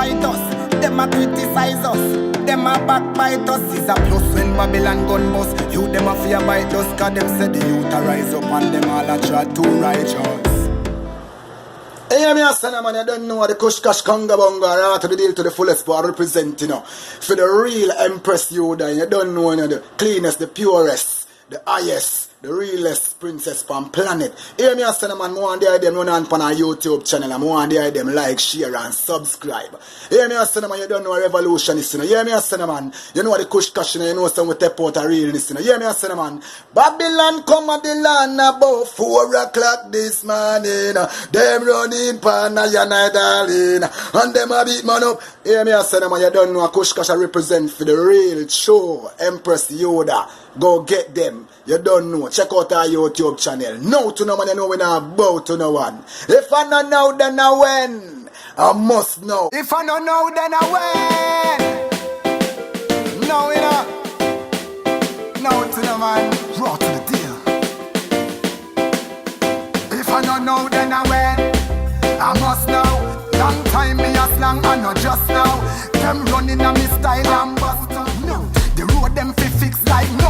fight us. Them a criticize us. Them a backbite us. Is a plus when Babylon gun bust. You them a fear bite us. Cause them say the youth a rise up and them all a try to righteous. Hey, me a son, man, you don't know the Kush Kash Conga Bonga, right to the deal to the fullest, but I represent, you know, for the real Empress Yudah. You don't know, you know, the cleanest, the purest, the highest, the realest princess on planet. Hear me a son, man, I want the them run on a YouTube channel, and I want the them like, share, and subscribe. Hear me a son, man, you don't know a revolutionist, you know. Hear me a son, man, you know the Kush Kash, you know, some with the out a realness, you know. Hear me a son, man, Babylon come at the land about 4 o'clock this morning. Them running Panayana darling, and them a beat man up. Hear me a son, man, you don't know a Kush Kash represent for the real show, Empress Yudah. Go get them. You don't know. Check out our YouTube channel. No to no man, you know we not bow to no one. If I don't know, then I when. I must know. If I don't know, then I when. No, you know. No to no man. Raw to the deal. If I don't know, then I when. I must know. Long time me a slang and not just now. Them running on me style and bust. No. The road them fi fix like no.